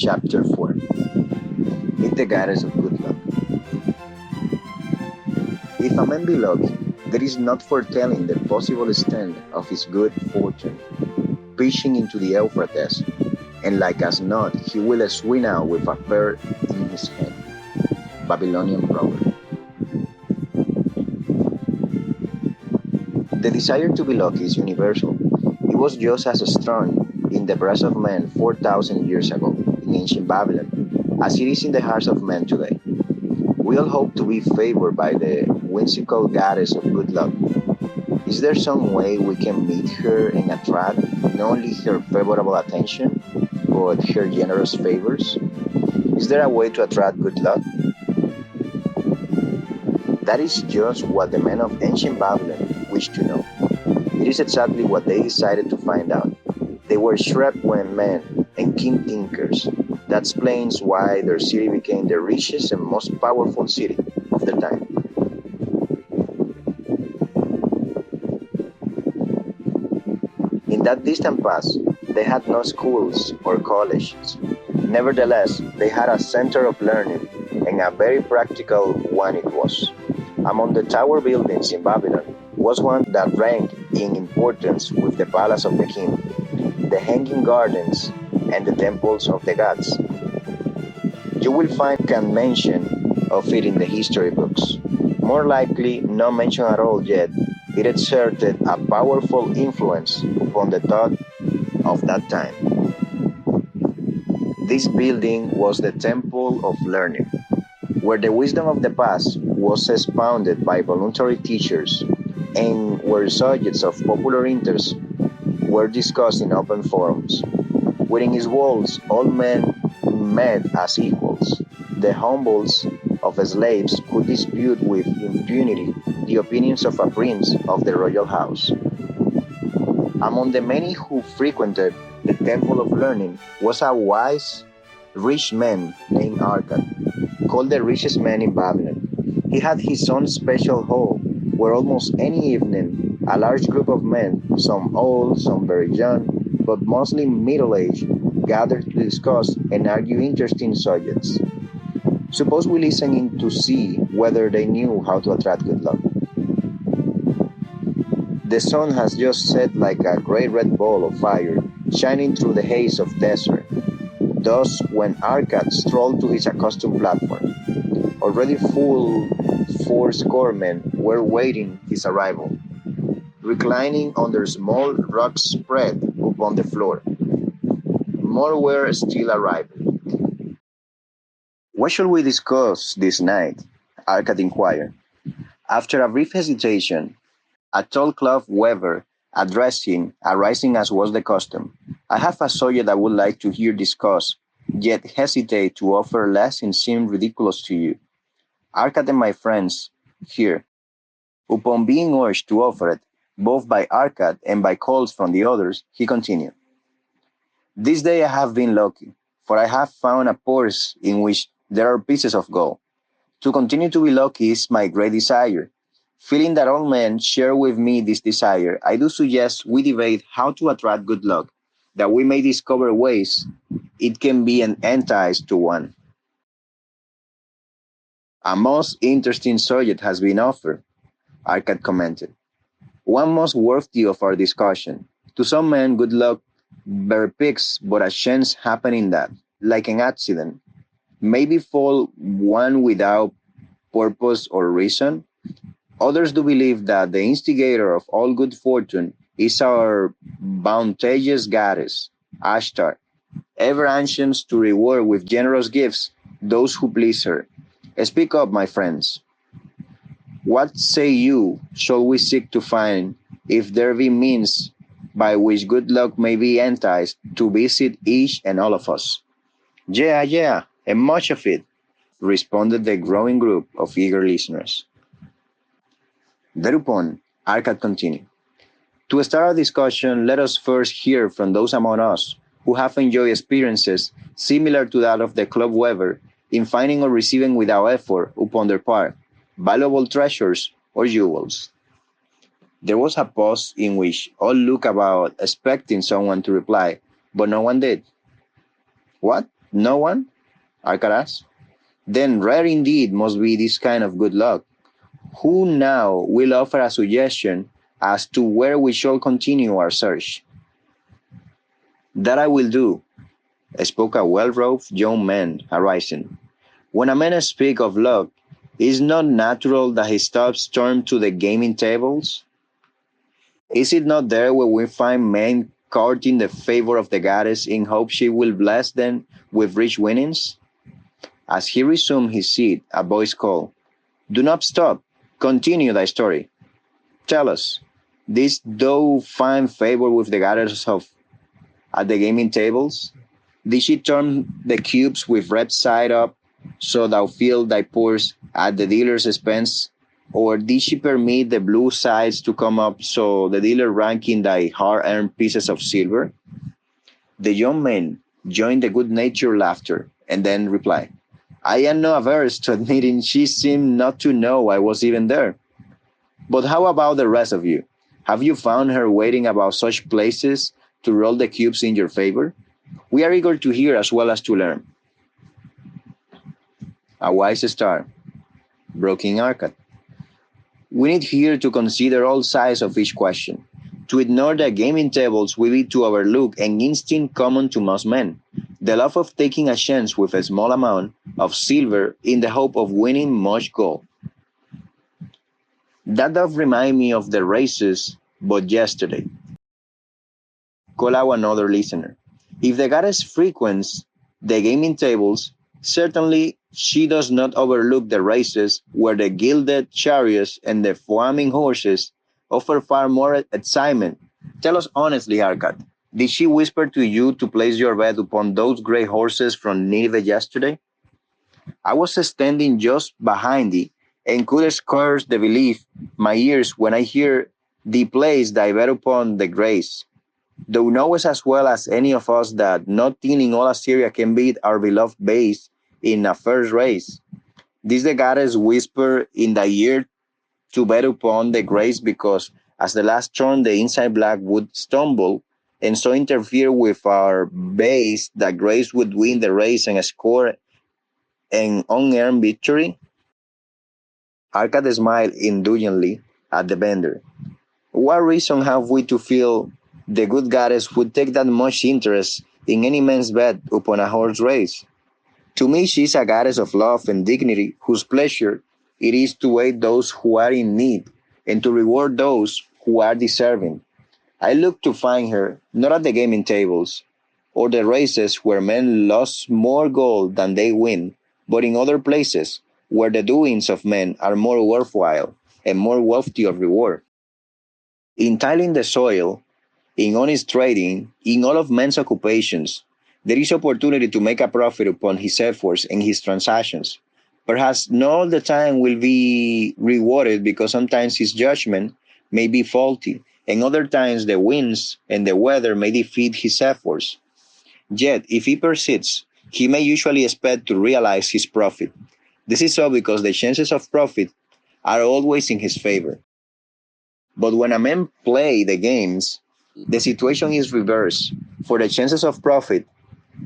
Chapter 4. Meet the Goddess of Good Luck. If a man be lucky, there is not foretelling the possible extent of his good fortune, pitching into the Euphrates, and like as not, he will swing out with a pearl in his hand. Babylonian proverb. The desire to be lucky is universal. It was just as strong in the breast of men 4,000 years ago in ancient Babylon as it is in the hearts of men today. We all hope to be favored by the whimsical goddess of good luck. Is there some way we can meet her and attract not only her favorable attention, but her generous favors? Is there a way to attract good luck? That is just what the men of ancient Babylon wished to know. It is exactly what they decided to find out. They were shrewd men and keen thinkers. That explains why their city became the richest and most powerful city of their time. In that distant past, they had no schools or colleges. Nevertheless, they had a center of learning, and a very practical one it was. Among the tower buildings in Babylon was one that ranked in importance with the palace of the king, the hanging gardens, and the temples of the gods. You will find can mention of it in the history books. More likely, no mention at all yet. It exerted a powerful influence upon the thought of that time. This building was the Temple of Learning, where the wisdom of the past was expounded by voluntary teachers and where subjects of popular interest were discussed in open forums. Within its walls, all men met as equals. The humbles of slaves could dispute with impunity the opinions of a prince of the royal house. Among the many who frequented the Temple of Learning was a wise, rich man named Arkad, called the richest man in Babylon. He had his own special hall where almost any evening a large group of men, some old, some very young, but mostly middle-aged, gathered to discuss and argue interesting subjects. Suppose we listen in to see whether they knew how to attract good luck. The sun has just set like a great red ball of fire, shining through the haze of desert. Thus, when Arkad strolled to his accustomed platform, already full 4 score men were waiting his arrival, reclining under small rugs spread upon the floor. More were still arriving. What shall we discuss this night? Arkad inquired. After a brief hesitation, a tall cloth weaver addressed him, arising as was the custom. I have a subject I would like to hear discussed, yet hesitate to offer lest it seem ridiculous to you. Arkad and my friends here, upon being urged to offer it, both by Arkad and by calls from the others, he continued. This day I have been lucky, for I have found a purse in which there are pieces of gold. To continue to be lucky is my great desire. Feeling that all men share with me this desire, I do suggest we debate how to attract good luck, that we may discover ways it can be an enticed to one. A most interesting subject has been offered, Arkad commented. One most worthy of our discussion. To some men, good luck bespeaks but a chance happening that, like an accident, may befall one without purpose or reason. Others do believe that the instigator of all good fortune is our bounteous goddess, Ashtar, ever anxious to reward with generous gifts those who please her. Speak up, my friends. What say you shall we seek to find, if there be means by which good luck may be enticed to visit each and all of us? Yeah, and much of it, responded the growing group of eager listeners. Thereupon, Arkad continued. To start our discussion, let us first hear from those among us who have enjoyed experiences similar to that of the club weaver in finding or receiving without effort upon their part valuable treasures or jewels. There was a pause in which all looked about expecting someone to reply, but no one did. What? No one? Arkad asked. Then rare indeed must be this kind of good luck. Who now will offer a suggestion as to where we shall continue our search? That I will do, spoke a well-robed young man, arising. When a man speaks of luck, is it not natural that he stops turned to the gaming tables? Is it not there where we find men courting the favor of the goddess in hope she will bless them with rich winnings? As he resumed his seat, a voice called, "Do not stop. Continue thy story. Tell us, didst thou find favor with the goddess of at the gaming tables? Did she turn the cubes with red side up, so thou filled thy purse at the dealer's expense? Or did she permit the blue sides to come up, so the dealer ranking thy hard-earned pieces of silver?" The young man joined the good-natured laughter, and then replied, "I am not averse to admitting she seemed not to know I was even there. But how about the rest of you? Have you found her waiting about such places to roll the cubes in your favor? We are eager to hear as well as to learn." "A wise star," broke in Arkad. "We need here to consider all sides of each question. To ignore the gaming tables would be to overlook an instinct common to most men, the love of taking a chance with a small amount of silver in the hope of winning much gold. That does remind me of the races but yesterday," called out another listener. "If the goddess frequents the gaming tables, certainly she does not overlook the races where the gilded chariots and the foaming horses offer far more excitement. Tell us honestly, Arkad, did she whisper to you to place your bet upon those grey horses from Nineveh yesterday? I was standing just behind thee, and could scarce believe my ears when I hear thee place thy bet upon the grace. Thou knowest as well as any of us that nothing in all Assyria can beat our beloved base in a first race. This the goddess whisper in thy ear to bet upon the grace because as the last turn the inside black would stumble and so interfere with our base that grace would win the race and score an unearned victory?" Arkad smiled indulgently at the vendor. "What reason have we to feel the good goddess would take that much interest in any man's bet upon a horse race? To me she is a goddess of love and dignity whose pleasure it is to aid those who are in need and to reward those who are deserving. I look to find her not at the gaming tables or the races where men lose more gold than they win, but in other places where the doings of men are more worthwhile and more worthy of reward. In tilling the soil, in honest trading, in all of men's occupations, there is opportunity to make a profit upon his efforts and his transactions. Perhaps not all the time will be rewarded because sometimes his judgment may be faulty, and other times the winds and the weather may defeat his efforts. Yet, if he persists, he may usually expect to realize his profit. This is so because the chances of profit are always in his favor. But when a man play the games, the situation is reversed, for the chances of profit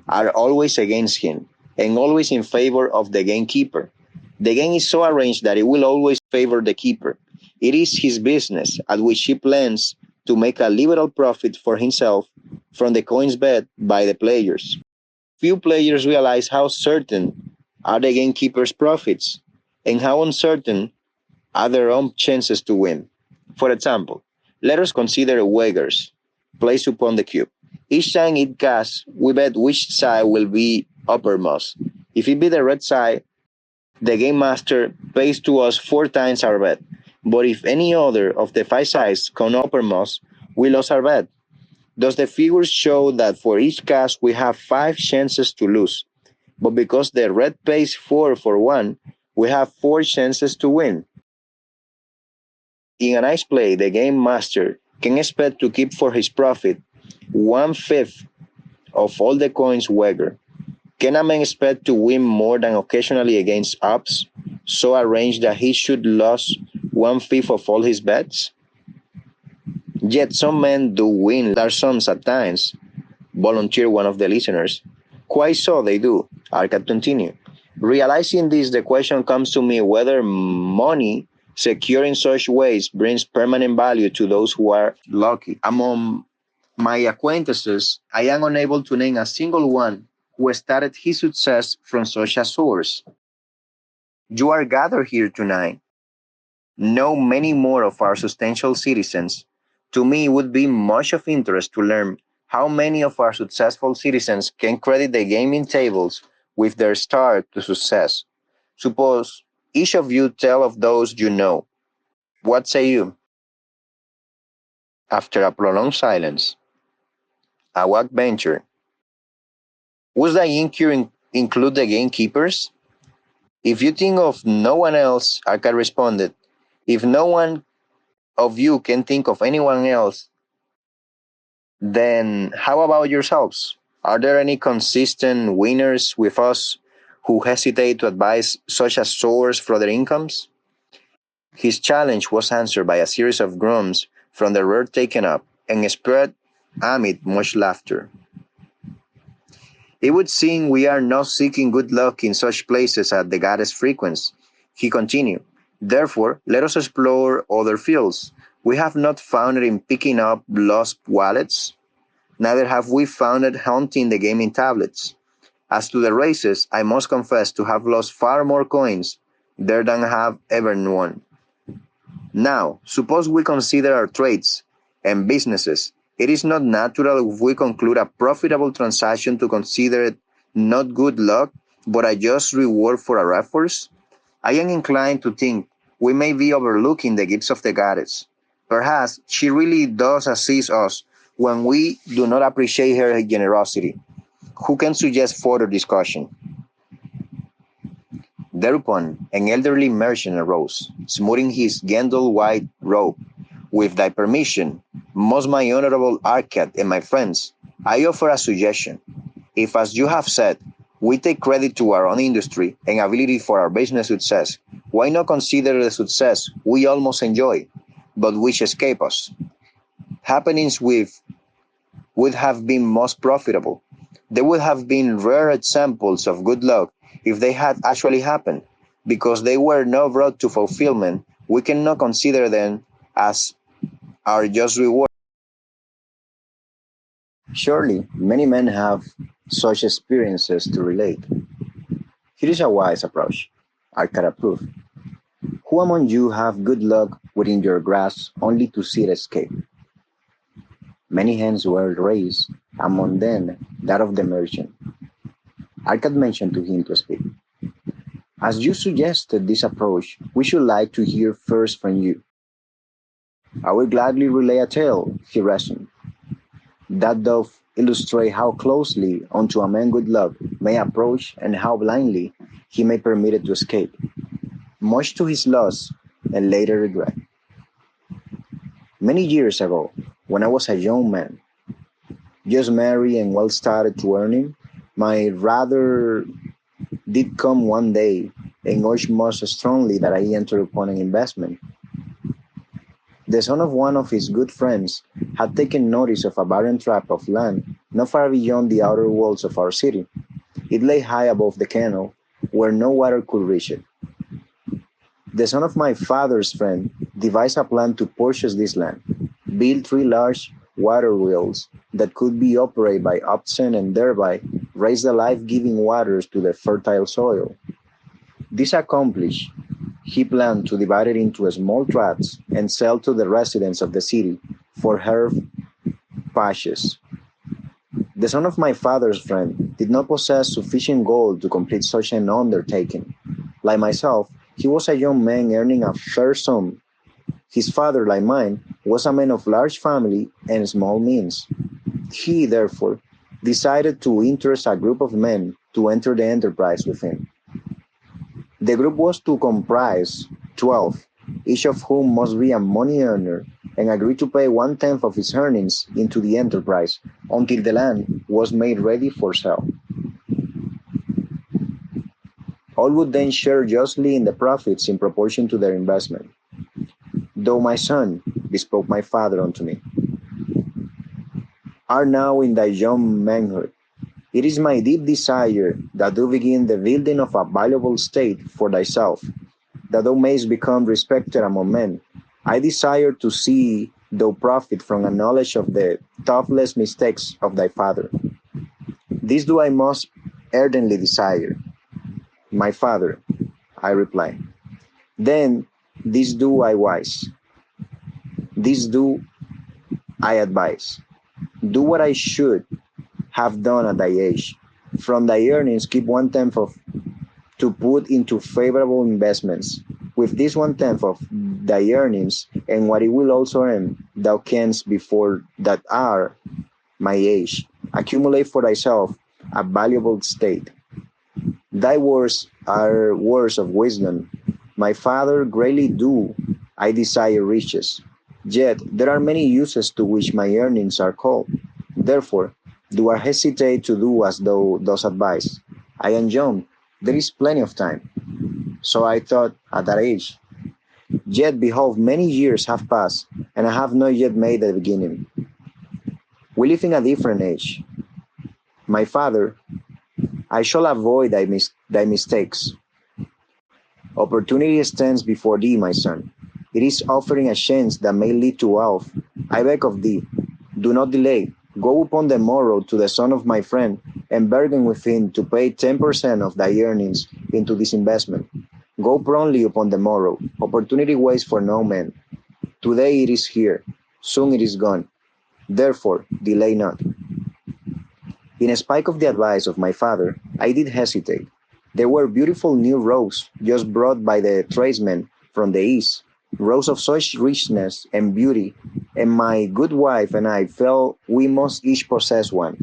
are always against him and always in favor of the gamekeeper. The game is so arranged that it will always favor the keeper. It is his business at which he plans to make a liberal profit for himself from the coins bet by the players. Few players realize how certain are the gamekeeper's profits and how uncertain are their own chances to win. For example, let us consider wagers placed upon the cube. Each time it casts, we bet which side will be uppermost. If it be the red side, the game master pays to us 4 times our bet. But if any other of the 5 sides come uppermost, we lose our bet. Thus the figures show that for each cast we have 5 chances to lose. But because the red pays 4 for one, we have 4 chances to win. In a nice play, the game master can expect to keep for his profit 1/5 of all the coins wagered. Can a man expect to win more than occasionally against ups, so arranged that he should lose 1/5 of all his bets? Yet some men do win large sums at times, volunteered one of the listeners. Quite so they do, Arkad continued. Realizing this, the question comes to me whether money secured in such ways brings permanent value to those who are lucky. Among my acquaintances, I am unable to name a single one who started his success from such a source. You are gathered here tonight, know many more of our substantial citizens. To me, it would be much of interest to learn how many of our successful citizens can credit the gaming tables with their start to success. Suppose each of you tell of those you know. What say you? After a prolonged silence, Awak ventured. Would the include the gamekeepers? If you think of no one else, Arkad responded, if no one of you can think of anyone else, then how about yourselves? Are there any consistent winners with us who hesitate to advise such a source for their incomes? His challenge was answered by a series of grunts from the rear taken up and spread amid much laughter. It would seem we are not seeking good luck in such places as the goddess frequents, he continued. Therefore, let us explore other fields. We have not found it in picking up lost wallets, neither have we found it hunting the gaming tablets. As to the races, I must confess to have lost far more coins there than I have ever won. Now, suppose we consider our trades and businesses. It is not natural if we conclude a profitable transaction to consider it not good luck, but a just reward for our efforts. I am inclined to think we may be overlooking the gifts of the goddess. Perhaps she really does assist us when we do not appreciate her generosity. Who can suggest further discussion? Thereupon an elderly merchant arose, smoothing his Gendel white robe. With thy permission, most my honorable Arkad and my friends, I offer a suggestion. If, as you have said, we take credit to our own industry and ability for our business success, why not consider the success we almost enjoy, but which escape us? Happenings with would have been most profitable. There would have been rare examples of good luck if they had actually happened. Because they were not brought to fulfillment, we cannot consider them as our just reward. Surely, many men have such experiences to relate. Here is a wise approach. Arkad approved. Who among you have good luck within your grasp only to see it escape? Many hands were raised, among them that of the merchant. Arkad mentioned to him to speak. As you suggested this approach, we should like to hear first from you. I will gladly relay a tale, he reasoned, that doth illustrate how closely unto a man good luck may approach and how blindly he may permit it to escape, much to his loss and later regret. Many years ago, when I was a young man, just married and well started to earning, my rather did come one day and urged most strongly that I enter upon an investment. The son of one of his good friends had taken notice of a barren tract of land not far beyond the outer walls of our city. It lay high above the canal, where no water could reach it. The son of my father's friend devised a plan to purchase this land, build 3 large water wheels that could be operated by oxen and thereby raise the life-giving waters to the fertile soil. This accomplished, he planned to divide it into small tracts and sell to the residents of the city for herb patches. The son of my father's friend did not possess sufficient gold to complete such an undertaking. Like myself, he was a young man earning a fair sum. His father, like mine, was a man of large family and small means. He, therefore, decided to interest a group of men to enter the enterprise with him. The group was to comprise 12, each of whom must be a money earner and agree to pay 1/10 of his earnings into the enterprise until the land was made ready for sale. All would then share justly in the profits in proportion to their investment. Though my son, bespoke my father unto me, art now in thy young manhood, It is my deep desire that thou begin the building of a valuable state for thyself, that thou mayst become respected among men. I desire to see thou profit from a knowledge of the thoughtless mistakes of thy father. This do I most ardently desire. My father, I reply. Then this do I wise. This do I advise. Do what I should have done at thy age. From thy earnings keep 1/10 of to put into favorable investments. With this 1/10 of thy earnings and what it will also earn, thou canst before that are my age accumulate for thyself a valuable state. Thy words are words of wisdom. My father, greatly do I desire riches. Yet there are many uses to which my earnings are called. Therefore, do I hesitate to do as thou dost advise. I am young, there is plenty of time. So I thought at that age. Yet behold, many years have passed, and I have not yet made the beginning. We live in a different age. My father, I shall avoid thy mistakes. Opportunity stands before thee, my son. It is offering a chance that may lead to wealth. I beg of thee, do not delay. Go upon the morrow to the son of my friend and bargain with him to pay 10% of thy earnings into this investment. Go promptly upon the morrow. Opportunity waits for no man. Today it is here. Soon it is gone. Therefore, delay not. In spite of the advice of my father, I did hesitate. There were beautiful new roes just brought by the tradesmen from the east, roes of such richness and beauty, and my good wife and I felt we must each possess one.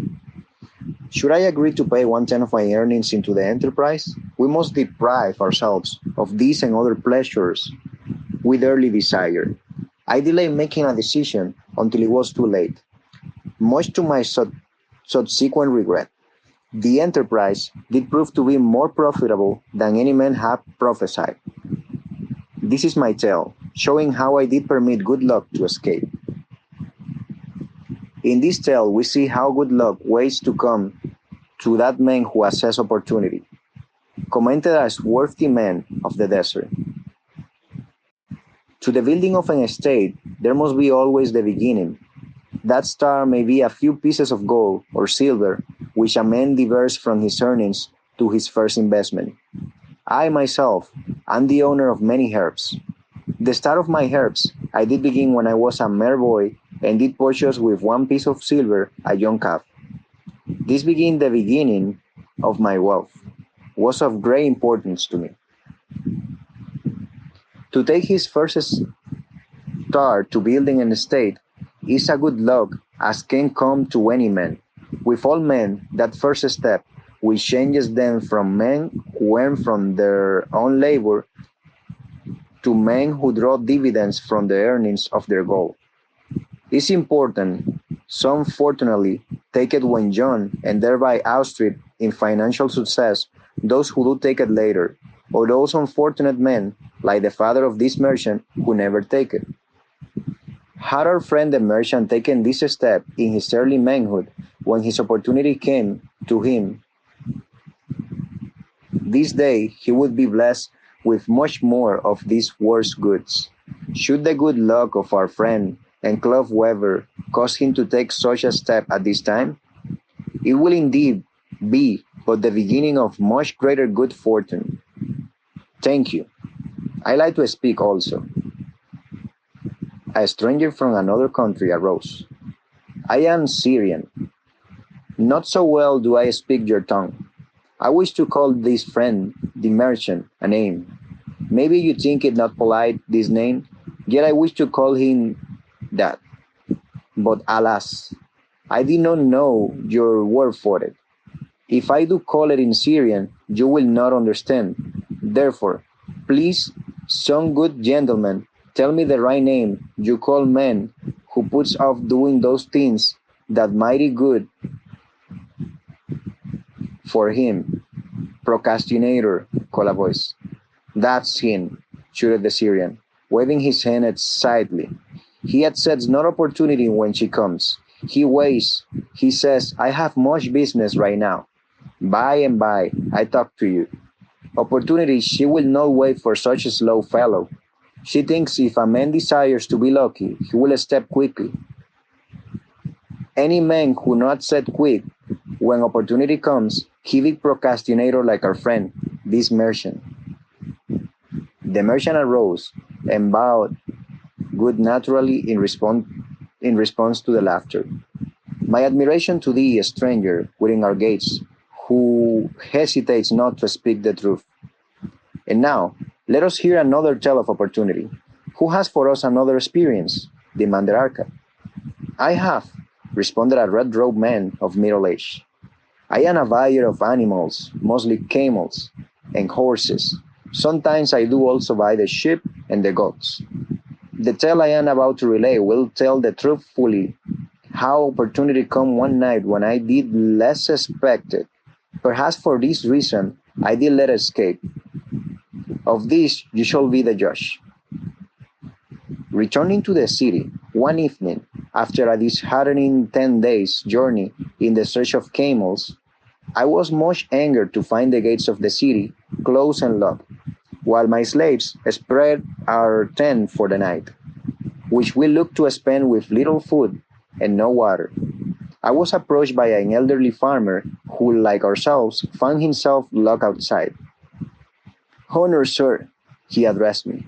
Should I agree to pay 1/10 of my earnings into the enterprise? We must deprive ourselves of these and other pleasures we dearly desire. I delayed making a decision until it was too late, much to my subsequent regret. The enterprise did prove to be more profitable than any man had prophesied. This is my tale, showing how I did permit good luck to escape. In this tale, we see how good luck waits to come to that man who assesses opportunity, commented as worthy men of the desert. To the building of an estate, there must be always the beginning. That star may be a few pieces of gold or silver, which a man diverts from his earnings to his first investment. I myself am the owner of many herbs. The start of my herbs I did begin when I was a mere boy and did purchase with 1 piece of silver a young calf. This being the beginning of my wealth was of great importance to me. To take his first start to building an estate is a good luck as can come to any man. With all men, that first step, which changes them from men who earn from their own labor to men who draw dividends from the earnings of their gold. It's important, some fortunately take it when young and thereby outstrip in financial success those who do take it later, or those unfortunate men, like the father of this merchant, who never take it. Had our friend the merchant taken this step in his early manhood, when his opportunity came to him, this day he would be blessed with much more of these world's goods. Should the good luck of our friend and cloth weaver cause him to take such a step at this time, it will indeed be but the beginning of much greater good fortune. Thank you. I like to speak also. A stranger from another country arose. I am Syrian. Not so well do I speak your tongue. I wish to call this friend, the merchant, a name. Maybe you think it not polite, this name, yet I wish to call him that. But alas, I did not know your word for it. If I do call it in Syrian, you will not understand. Therefore, please, some good gentleman, tell me the right name you call man who puts off doing those things that mighty good for him. Procrastinator, called a voice. That's him, shouted the Syrian, waving his hand excitedly. He accepts no opportunity when she comes. He waits. He says, I have much business right now. By and by, I talk to you. Opportunity, she will not wait for such a slow fellow. She thinks if a man desires to be lucky, he will step quickly. Any man who not set quick when opportunity comes, he be procrastinator like our friend, this merchant. The merchant arose and bowed good naturally in response to the laughter. My admiration to thee, a stranger within our gates, who hesitates not to speak the truth. And now, let us hear another tale of opportunity. Who has for us another experience? Demanded Arkad. I have, responded a red-robed man of middle age. I am a buyer of animals, mostly camels and horses. Sometimes I do also buy the sheep and the goats. The tale I am about to relay will tell the truth fully how opportunity come one night when I did less expect it. Perhaps for this reason I did let escape. Of this you shall be the judge. Returning to the city one evening after a disheartening 10 days journey in the search of camels, I was much angered to find the gates of the city closed and locked, while my slaves spread our tent for the night, which we looked to spend with little food and no water. I was approached by an elderly farmer who, like ourselves, found himself locked outside. Honor, sir, he addressed me.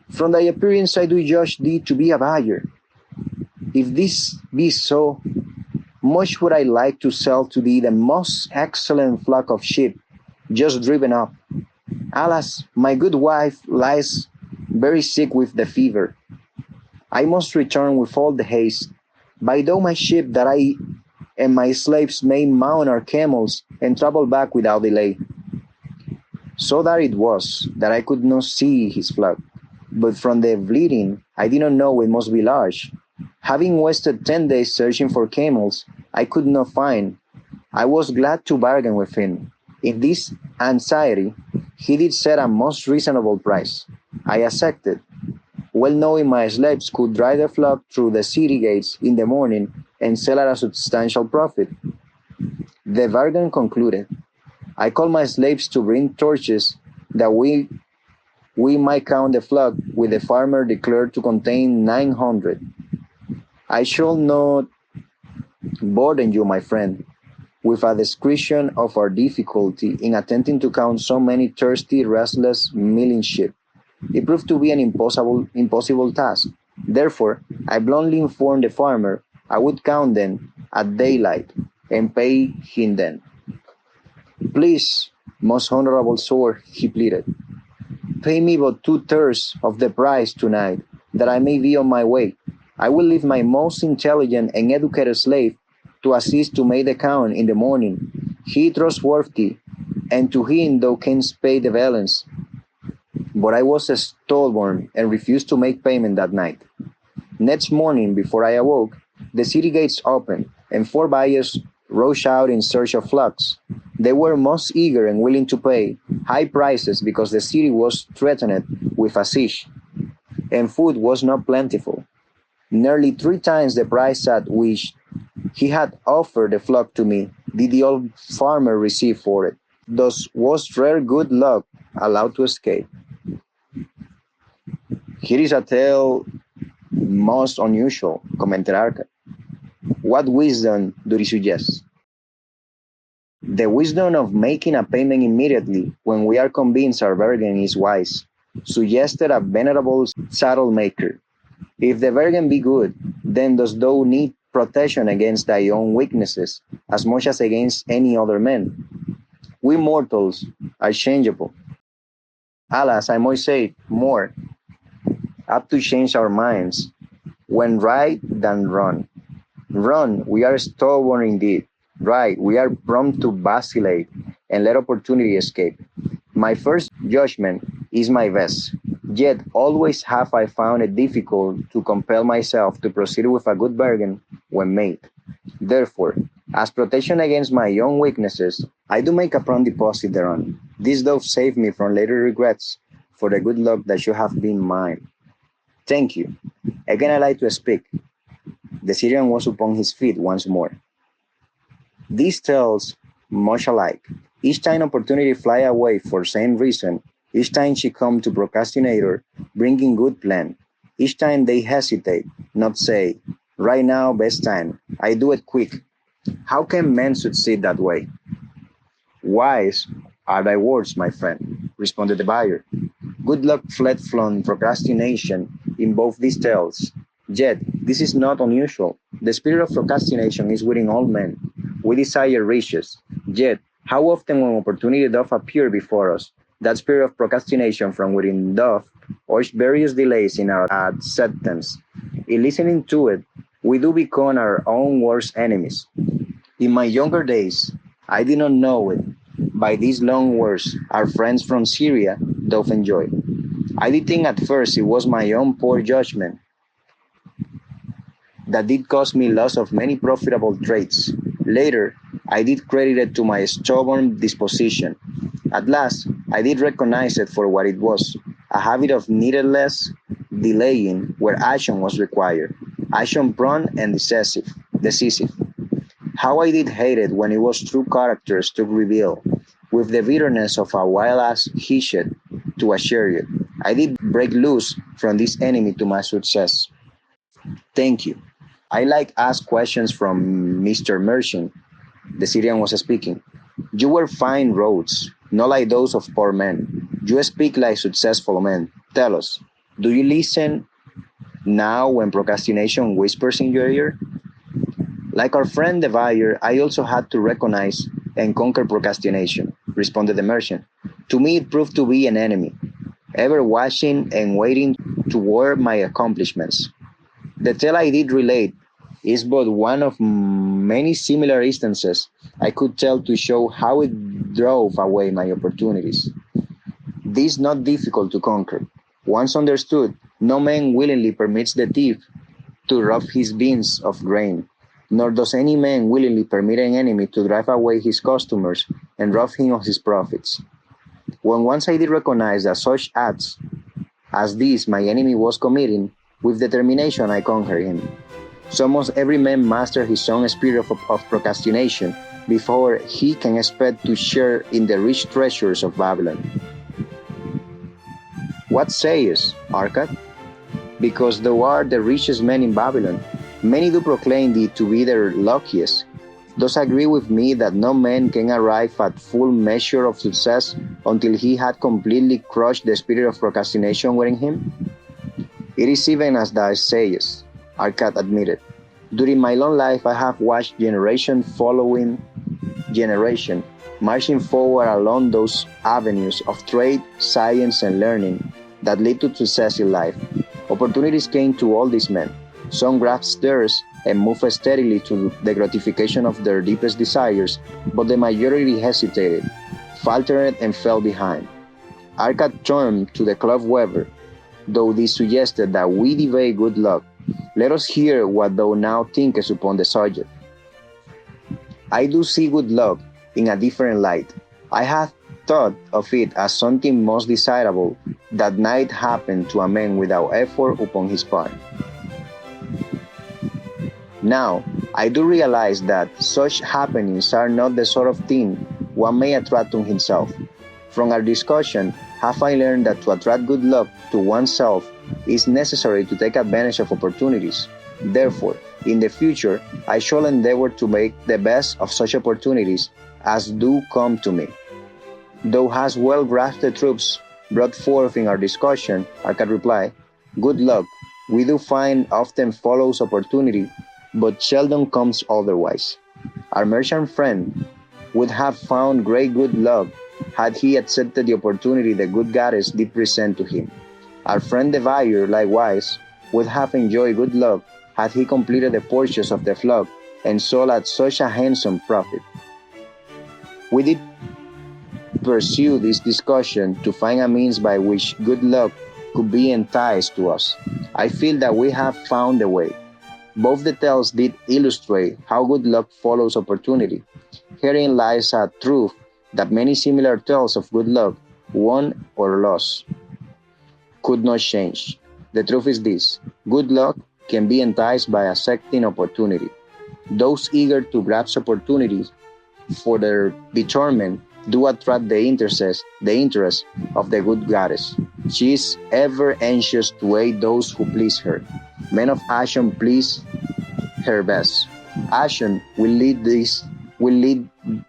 From thy appearance I do judge thee to be a buyer. If this be so, much would I like to sell to thee the most excellent flock of sheep just driven up. Alas, my good wife lies very sick with the fever. I must return with all the haste. By though my sheep that I and my slaves may mount our camels and travel back without delay. So that it was that I could not see his flock, but from the bleating I did not know it must be large. Having wasted 10 days searching for camels I could not find, I was glad to bargain with him. In this anxiety he did set a most reasonable price. I accepted, well knowing my slaves could drive the flock through the city gates in the morning and sell at a substantial profit. The bargain concluded, I called my slaves to bring torches that we might count the flock, which the farmer declared to contain 900. I shall not burden you, my friend, with a description of our difficulty in attempting to count so many thirsty, restless, milling sheep. It proved to be an impossible task. Therefore, I bluntly informed the farmer I would count them at daylight and pay him then. Please, most honorable sir, he pleaded, pay me but two-thirds of the price tonight, that I may be on my way. I will leave my most intelligent and educated slave to assist to make the count in the morning. He is trustworthy, and to him thou canst pay the balance. But I was stubborn and refused to make payment that night. Next morning, before I awoke, the city gates opened, and 4 buyers rushed out in search of flocks. They were most eager and willing to pay high prices because the city was threatened with a siege, and food was not plentiful. Nearly 3 times the price at which he had offered the flock to me did the old farmer receive for it. Thus was rare good luck allowed to escape. Here is a tale most unusual, commented Arkad. What wisdom do you suggest? The wisdom of making a payment immediately when we are convinced our bargain is wise, suggested a venerable saddle maker. If the bargain be good, then dost thou need protection against thy own weaknesses as much as against any other man. We mortals are changeable. Alas, I might say more, apt to change our minds when right than wrong. Wrong, we are stubborn indeed. Right, we are prompt to vacillate and let opportunity escape. My first judgment is my best, yet always have I found it difficult to compel myself to proceed with a good bargain when made. Therefore, as protection against my own weaknesses, I do make a prompt deposit thereon. This doth save me from later regrets for the good luck that should have been mine. Thank you. Again I like to speak. The Syrian was upon his feet once more. These tales much alike. Each time opportunity fly away for same reason, each time she come to procrastinator, bringing good plan. Each time they hesitate, not say, right now, best time, I do it quick. How can men succeed that way? Wise are thy words, my friend, responded the buyer. Good luck fled from procrastination in both these tales. Yet, this is not unusual. The spirit of procrastination is within all men. We desire riches. Yet, how often when opportunity doth appear before us, that spirit of procrastination from within doth urge various delays in our acceptance. In listening to it, we do become our own worst enemies. In my younger days, I did not know it. By these long words, our friends from Syria doth enjoy. I did think at first it was my own poor judgment that did cause me loss of many profitable traits. Later, I did credit it to my stubborn disposition. At last, I did recognize it for what it was, a habit of needless delaying where action was required, action prone and decisive. How I did hate it when it was true characters to reveal, with the bitterness of a wild-ass hitched to a chariot. I did break loose from this enemy to my success. Thank you. I like ask questions from Mr. Merchant, the Syrian was speaking. You wear fine roads, not like those of poor men. You speak like successful men. Tell us, do you listen now when procrastination whispers in your ear? Like our friend the buyer, I also had to recognize and conquer procrastination, responded the merchant. To me, it proved to be an enemy, ever watching and waiting toward my accomplishments. The tale I did relate is but one of many similar instances I could tell to show how it drove away my opportunities. This is not difficult to conquer. Once understood, no man willingly permits the thief to rob his bins of grain, nor does any man willingly permit an enemy to drive away his customers and rob him of his profits. When once I did recognize that such acts as these my enemy was committing, with determination I conquered him. So must every man master his own spirit of procrastination before he can expect to share in the rich treasures of Babylon. What sayest, Arkad? Because thou art the richest man in Babylon, many do proclaim thee to be their luckiest. Dost agree with me that no man can arrive at full measure of success until he had completely crushed the spirit of procrastination within him? It is even as thou sayest, Arkad admitted. During my long life, I have watched generation following generation, marching forward along those avenues of trade, science, and learning that lead to success in life. Opportunities came to all these men. Some grasped theirs and moved steadily to the gratification of their deepest desires, but the majority hesitated, faltered, and fell behind. Arkad turned to the club Weber, though this suggested that we debate good luck. Let us hear what thou now thinkest upon the subject. I do see good luck in a different light. I have thought of it as something most desirable that might happen to a man without effort upon his part. Now, I do realize that such happenings are not the sort of thing one may attract to himself. From our discussion, have I learned that to attract good luck to oneself is necessary to take advantage of opportunities. Therefore, in the future, I shall endeavor to make the best of such opportunities as do come to me. Thou hast well grasped the truths brought forth in our discussion, Arkad replied. Good luck, we do find often follows opportunity, but seldom comes otherwise. Our merchant friend would have found great good luck had he accepted the opportunity the good goddess did present to him. Our friend the buyer, likewise, would have enjoyed good luck had he completed the purchase of the flock and sold at such a handsome profit. We did pursue this discussion to find a means by which good luck could be enticed to us. I feel that we have found the way. Both the tales did illustrate how good luck follows opportunity. Herein lies a truth that many similar tales of good luck, won or lost, could not change. The truth is this: good luck can be enticed by accepting opportunity. Those eager to grasp opportunities for their determined do attract the interest of the good goddess. She is ever anxious to aid those who please her. Men of action please her best. Action will lead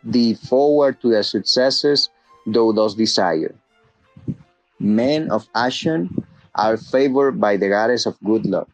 thee forward to the successes thou dost desire. Men of action are favored by the goddess of good luck.